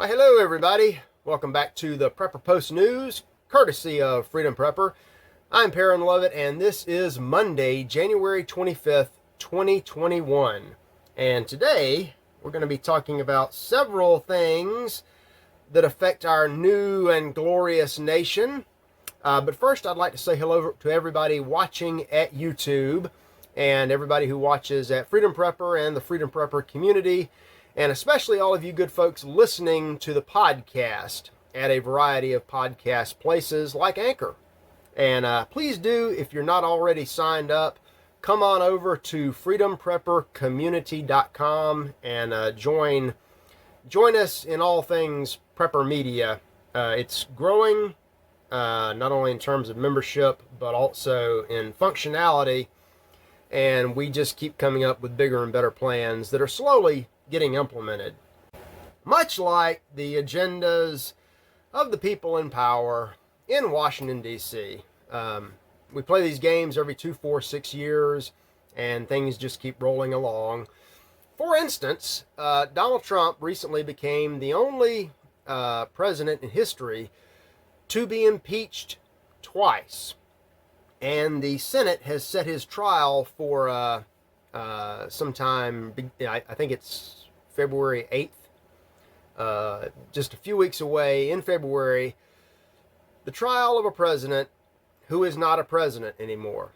Why, hello everybody. Welcome back to the Prepper Post News, courtesy of Freedom Prepper. I'm Perrin Lovett, and this is Monday, January 25th, 2021. And today, we're going to be talking about several things that affect our new and glorious nation. But first, I'd like to say hello to everybody watching at YouTube and everybody who watches at Freedom Prepper and the Freedom Prepper community, and especially all of you good folks listening to the podcast at a variety of podcast places like Anchor. And please do, if you're not already signed up, come on over to freedompreppercommunity.com and join us in all things Prepper Media. It's growing, not only in terms of membership, but also in functionality. And we just keep coming up with bigger and better plans that are slowly getting implemented. Much like the agendas of the people in power in Washington, D.C. We play these games every 2, 4, 6 years, and things just keep rolling along. For instance, Donald Trump recently became the only president in history to be impeached twice. And the Senate has set his trial for sometime, I think it's February 8th, just a few weeks away in February, the trial of a president who is not a president anymore.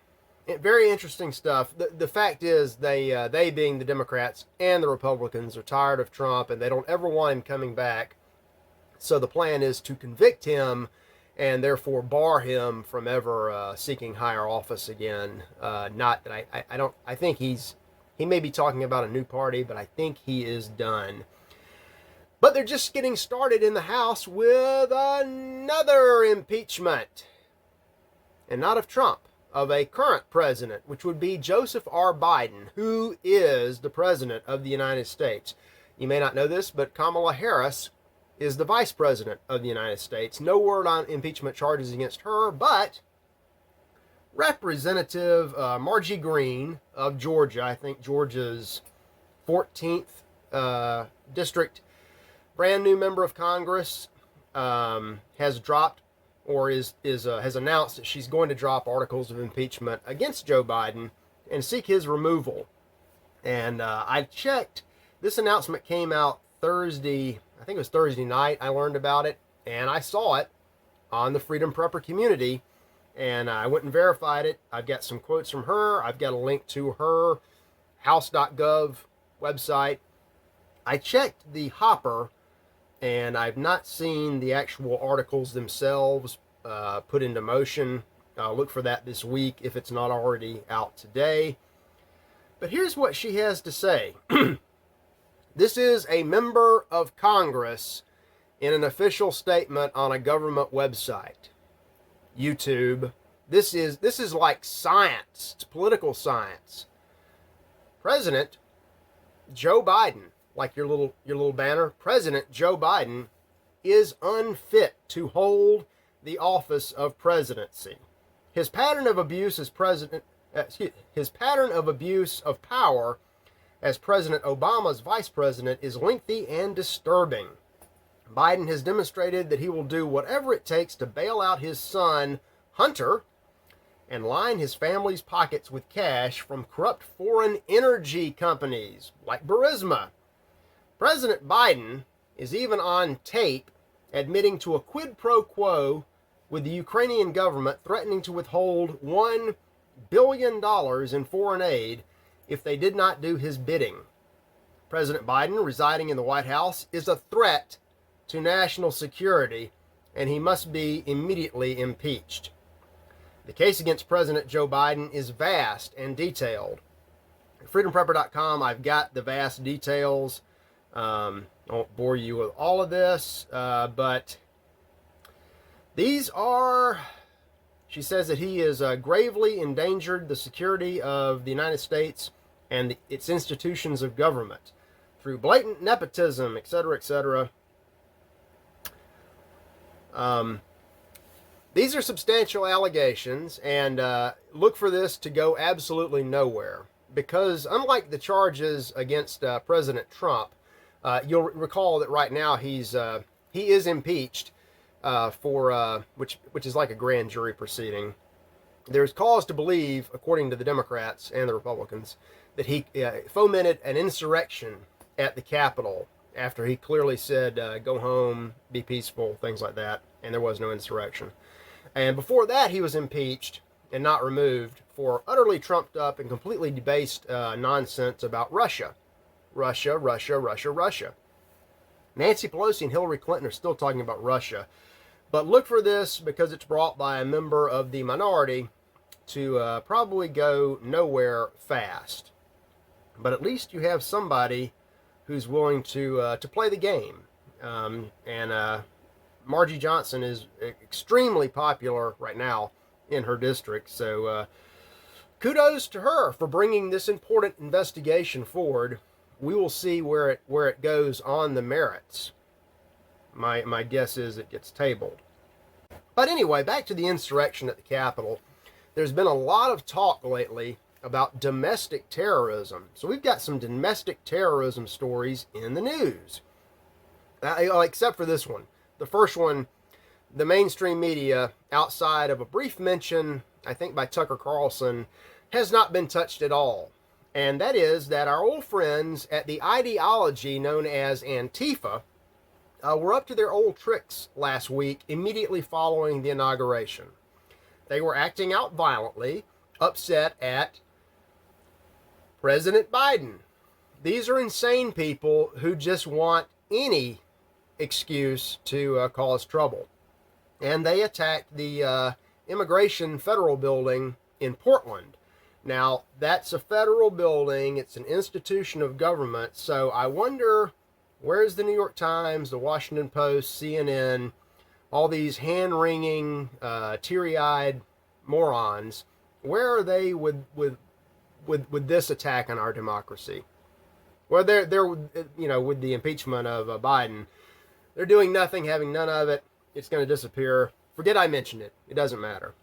Very interesting stuff. The fact is, they being the Democrats and the Republicans, are tired of Trump and they don't ever want him coming back. So the plan is to convict him and therefore bar him from ever seeking higher office again. Not that I think he may be talking about a new party, but I think he is done. But they're just getting started in the House with another impeachment. And not of Trump, of a current president, which would be Joseph R. Biden, who is the president of the United States. You may not know this, but Kamala Harris is the vice president of the United States. No word on impeachment charges against her, but Representative Margie Green of Georgia, I think Georgia's 14th district, brand new member of Congress, has dropped or has announced that she's going to drop articles of impeachment against Joe Biden and seek his removal. And I checked. This announcement came out Thursday. I think it was Thursday night. I learned about it, and I saw it on the Freedom Prepper community. And I went and verified it. I've got some quotes from her. I've got a link to her house.gov website. I checked the hopper, and I've not seen the actual articles themselves put into motion. I'll look for that this week if it's not already out today. But here's what she has to say. This is a member of Congress in an official statement on a government website. YouTube. This is like science. It's political science. President Joe Biden, like your little banner, President Joe Biden is unfit to hold the office of presidency. His pattern of abuse as his pattern of abuse of power as President Obama's vice president is lengthy and disturbing. Biden has demonstrated that he will do whatever it takes to bail out his son, Hunter, and line his family's pockets with cash from corrupt foreign energy companies like Burisma. President Biden is even on tape admitting to a quid pro quo with the Ukrainian government, threatening to withhold $1 billion in foreign aid if they did not do his bidding. President Biden, residing in the White House, is a threat to national security, and he must be immediately impeached. The case against President Joe Biden is vast and detailed. At freedomprepper.com, I've got the vast details. I won't bore you with all of this, but these are... She says that he has gravely endangered the security of the United States and its institutions of government through blatant nepotism, etc., etc. These are substantial allegations, and look for this to go absolutely nowhere, because unlike the charges against President Trump, You'll recall that right now he is impeached for which is like a grand jury proceeding. There's cause to believe, according to the Democrats and the Republicans, that he fomented an insurrection at the Capitol after he clearly said, go home, be peaceful, things like that, and there was no insurrection. And before that, he was impeached and not removed for utterly trumped up and completely debased nonsense about Russia. Russia, Russia, Russia, Russia. Nancy Pelosi and Hillary Clinton are still talking about Russia. But look for this, because it's brought by a member of the minority, to probably go nowhere fast. But at least you have somebody who's willing to play the game. And Margie Johnson is extremely popular right now in her district. So kudos to her for bringing this important investigation forward. We will see where it goes on the merits. My guess is it gets tabled. But anyway, back to the insurrection at the Capitol. There's been a lot of talk lately about domestic terrorism. So we've got some domestic terrorism stories in the news. Except for this one. The first one, the mainstream media, outside of a brief mention, I think by Tucker Carlson, has not been touched at all. And that is that our old friends at the ideology known as Antifa were up to their old tricks last week immediately following the inauguration. They were acting out violently, upset at President Biden. These are insane people who just want any excuse to cause trouble. And they attacked the Immigration Federal Building in Portland. Now, that's a federal building. It's an institution of government. So I wonder, where's the New York Times, the Washington Post, CNN, all these hand-wringing, teary-eyed morons? Where are they with this attack on our democracy? Well, they're with the impeachment of Biden, they're doing nothing, having none of it. It's going to disappear. Forget I mentioned it. It doesn't matter.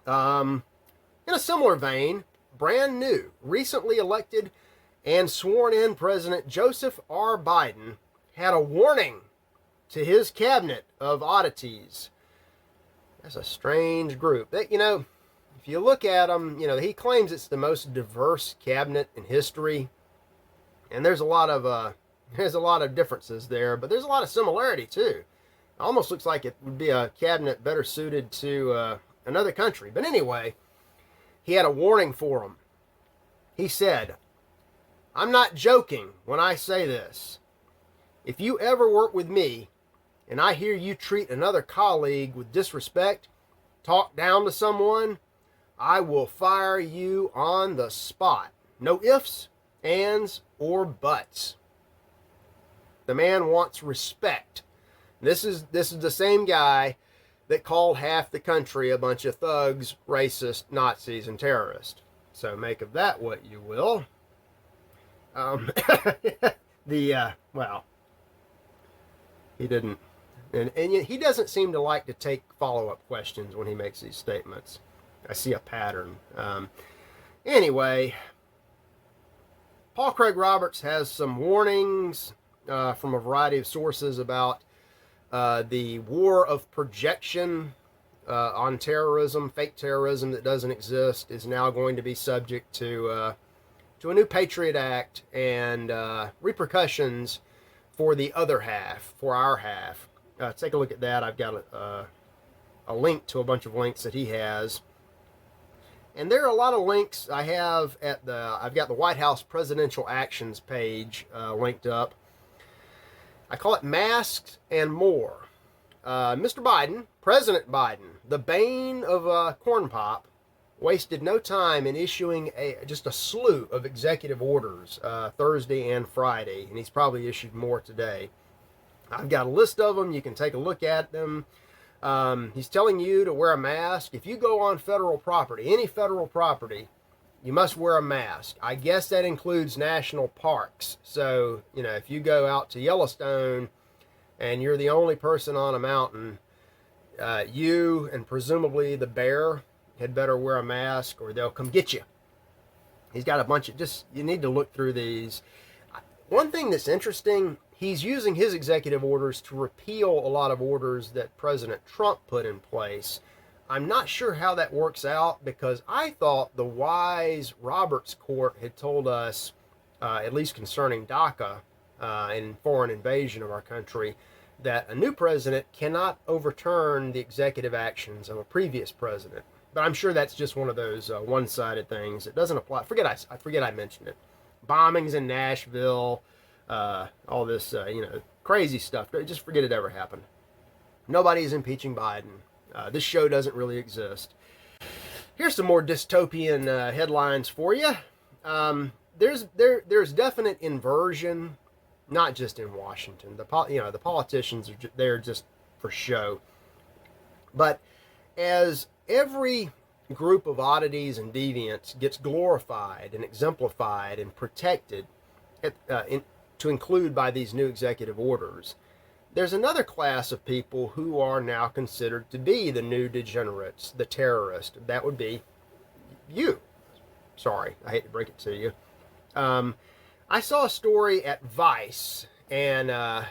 In a similar vein, brand new, recently elected and sworn in President Joseph R. Biden had a warning to his cabinet of oddities. That's a strange group. If you look at him, he claims it's the most diverse cabinet in history. And there's a lot of differences there, but there's a lot of similarity too. It almost looks like it would be a cabinet better suited to another country. But anyway, he had a warning for him. He said, "I'm not joking when I say this. If you ever work with me and I hear you treat another colleague with disrespect, talk down to someone, I will fire you on the spot. No ifs, ands, or buts." The man wants respect. This is the same guy that called half the country a bunch of thugs, racist, Nazis, and terrorists. So make of that what you will. He didn't, and he doesn't seem to like to take follow-up questions when he makes these statements. I see a pattern. Anyway, Paul Craig Roberts has some warnings from a variety of sources about the war of projection on terrorism, fake terrorism that doesn't exist, is now going to be subject to a new Patriot Act and repercussions for the other half, for our half. Take a look at that. I've got a link to a bunch of links that he has. And there are a lot of links I have I've got the White House Presidential Actions page linked up. I call it Masks and More. Mr. Biden, President Biden, the bane of corn pop, wasted no time in issuing just a slew of executive orders Thursday and Friday, and he's probably issued more today. I've got a list of them. You can take a look at them. He's telling you to wear a mask. If you go on federal property, any federal property, you must wear a mask. I guess that includes national parks. So, if you go out to Yellowstone and you're the only person on a mountain, you and presumably the bear had better wear a mask or they'll come get you. He's got a bunch of, you need to look through these. one thing that's interesting, he's using his executive orders to repeal a lot of orders that President Trump put in place. I'm not sure how that works out, because I thought the wise Roberts Court had told us, at least concerning DACA and foreign invasion of our country, that a new president cannot overturn the executive actions of a previous president. But I'm sure that's just one of those one-sided things. It doesn't apply. I forget I mentioned it. Bombings in Nashville, all this, crazy stuff. Just forget it ever happened. Nobody's impeaching Biden. This show doesn't really exist. Here's some more dystopian headlines for you. There's definite inversion, not just in Washington. The politicians are there just for show. But as every group of oddities and deviants gets glorified and exemplified and protected, to include by these new executive orders, there's another class of people who are now considered to be the new degenerates, the terrorists. That would be you. Sorry, I hate to break it to you. I saw a story at Vice, and I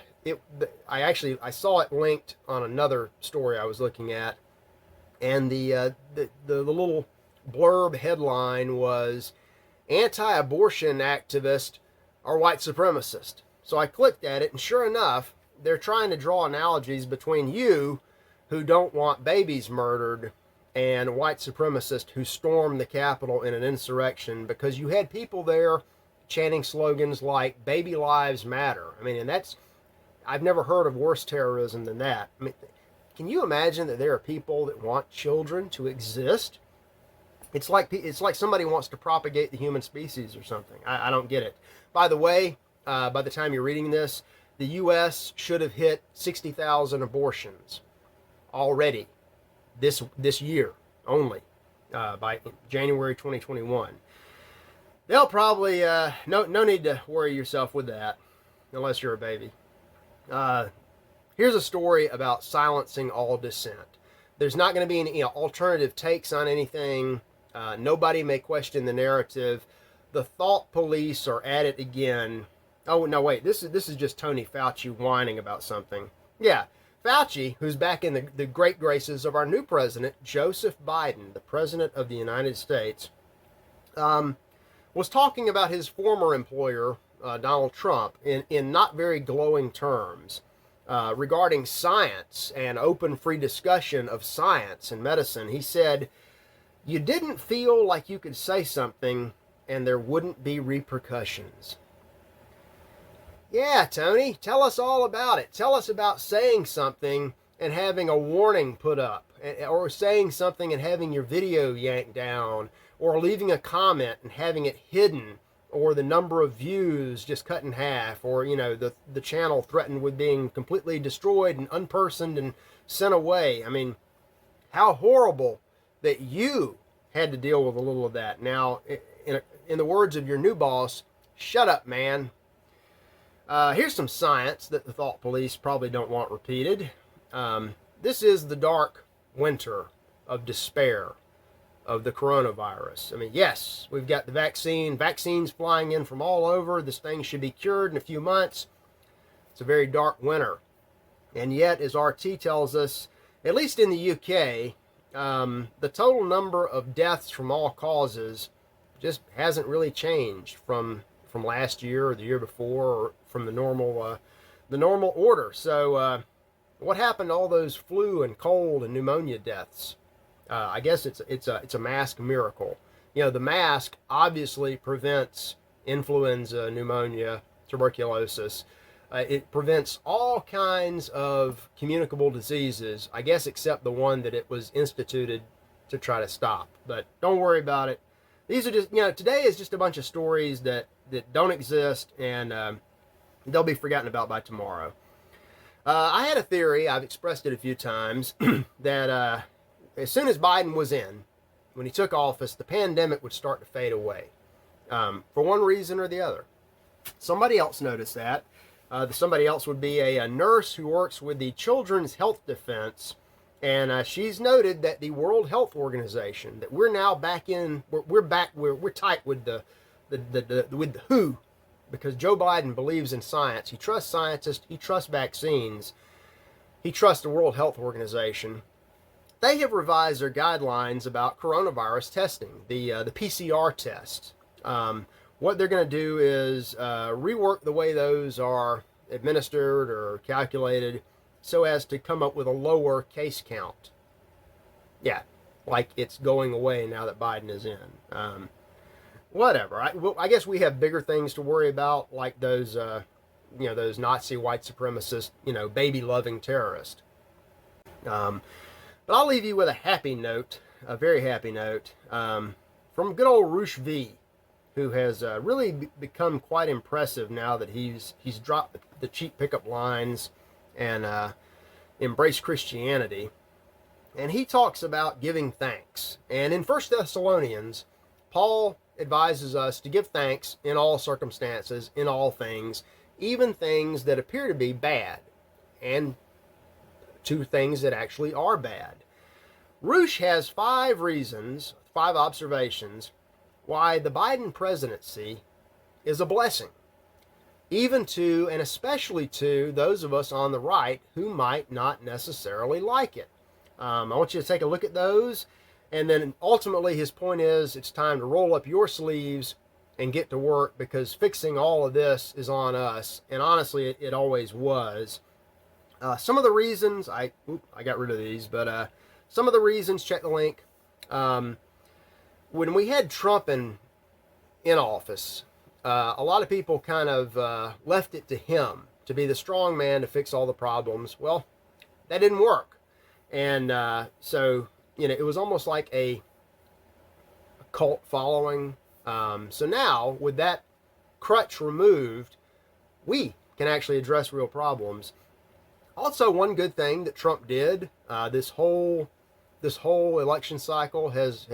saw it linked on another story I was looking at, and the little blurb headline was, "Anti-abortion activists are white supremacist." So I clicked at it, and sure enough, they're trying to draw analogies between you, who don't want babies murdered, and white supremacists who stormed the Capitol in an insurrection because you had people there chanting slogans like "Baby Lives Matter." I mean, and I've never heard of worse terrorism than that. I mean, can you imagine that there are people that want children to exist? It's like somebody wants to propagate the human species or something. I don't get it. By the way, by the time you're reading this, the U.S. should have hit 60,000 abortions already this year only, by January 2021. They'll probably no need to worry yourself with that unless you're a baby. Here's a story about silencing all dissent. There's not going to be any alternative takes on anything. Nobody may question the narrative. The thought police are at it again. Oh, no, wait. This is just Tony Fauci whining about something. Yeah, Fauci, who's back in the great graces of our new president, Joseph Biden, the president of the United States, was talking about his former employer, Donald Trump, in not very glowing terms regarding science and open, free discussion of science and medicine. He said, "You didn't feel like you could say something and there wouldn't be repercussions." Yeah, Tony, tell us all about it. Tell us about saying something and having a warning put up, or saying something and having your video yanked down, or leaving a comment and having it hidden, or the number of views just cut in half, or the channel threatened with being completely destroyed and unpersoned and sent away. I mean, how horrible that you had to deal with a little of that. Now, in the words of your new boss, shut up, man. Here's some science that the thought police probably don't want repeated. This is the dark winter of despair of the coronavirus. I mean, yes, we've got the vaccines flying in from all over. This thing should be cured in a few months. It's a very dark winter. And yet, as RT tells us, at least in the UK, the total number of deaths from all causes just hasn't really changed from last year or the year before, or from the normal order. So what happened to all those flu and cold and pneumonia deaths? I guess it's a mask miracle. The mask obviously prevents influenza, pneumonia, tuberculosis. It prevents all kinds of communicable diseases, I guess, except the one that it was instituted to try to stop. But don't worry about it. These are just, today is just a bunch of stories that don't exist, and they'll be forgotten about by tomorrow. I had a theory, I've expressed it a few times, that as soon as Biden was in, when he took office, the pandemic would start to fade away, for one reason or the other. Somebody else noticed that. Somebody else would be a nurse who works with the Children's Health Defense, and she's noted that the World Health Organization, that we're now back in, we're tight with the WHO, because Joe Biden believes in science. He trusts scientists. He trusts vaccines. He trusts the World Health Organization. They have revised their guidelines about coronavirus testing, the PCR test. What they're going to do is rework the way those are administered or calculated so as to come up with a lower case count. Yeah, like it's going away now that Biden is in. Whatever. I guess we have bigger things to worry about, like those, those Nazi white supremacist, baby-loving terrorists. But I'll leave you with a happy note, a very happy note, from good old Roosh V, who has really become quite impressive now that he's dropped the cheap pickup lines and embraced Christianity. And he talks about giving thanks. And in 1 Thessalonians, Paul advises us to give thanks in all circumstances, in all things, even things that appear to be bad, and to things that actually are bad. Roosh has 5 reasons, 5 observations, why the Biden presidency is a blessing, even to and especially to those of us on the right who might not necessarily like it. I want you to take a look at those, and then ultimately his point is it's time to roll up your sleeves and get to work, because fixing all of this is on us, and honestly it always was. Some of the reasons, I got rid of these, but some of the reasons, check the link. When we had Trump in office, a lot of people kind of left it to him to be the strong man to fix all the problems. Well, that didn't work. And so, it was almost like a cult following. So now, with that crutch removed, we can actually address real problems. Also, one good thing that Trump did, this whole election cycle has,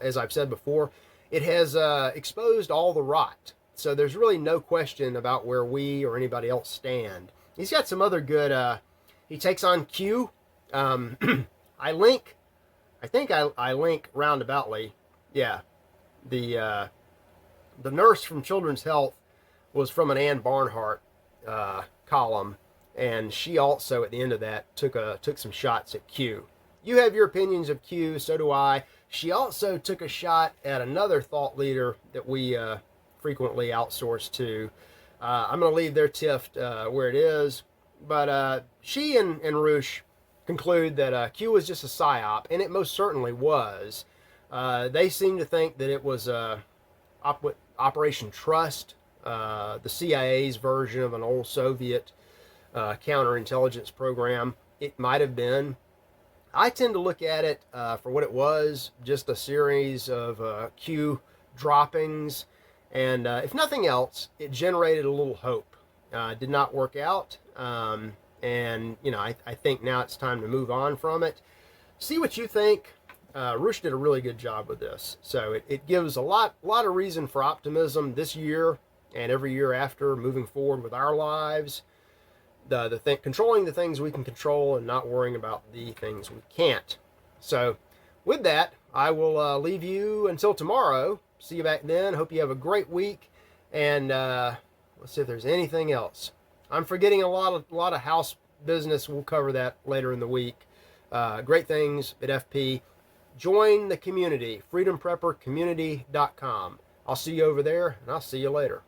as I've said before, it has exposed all the rot. So there's really no question about where we or anybody else stand. He's got some other good, he takes on Q. I think I link roundaboutly. Yeah. The nurse from Children's Health was from an Ann Barnhart column, and she also at the end of that took some shots at Q. You have your opinions of Q, so do I. She also took a shot at another thought leader that we frequently outsource to. I'm going to leave their tiff where it is, but she and Roosh conclude that Q was just a psyop, and it most certainly was. They seem to think that it was Operation Trust, the CIA's version of an old Soviet counterintelligence program. It might have been. I tend to look at it for what it was, just a series of Q droppings, and if nothing else, it generated a little hope. Did not work out, and I think now it's time to move on from it. See what you think. Roosh did a really good job with this, so it gives a lot of reason for optimism this year and every year after, moving forward with our lives. Controlling the things we can control and not worrying about the things we can't. So with that, I will leave you until tomorrow. See you back then. Hope you have a great week, and let's see if there's anything else. I'm forgetting a lot of house business. We'll cover that later in the week. Great things at FP. Join the community, freedompreppercommunity.com. I'll see you over there, and I'll see you later.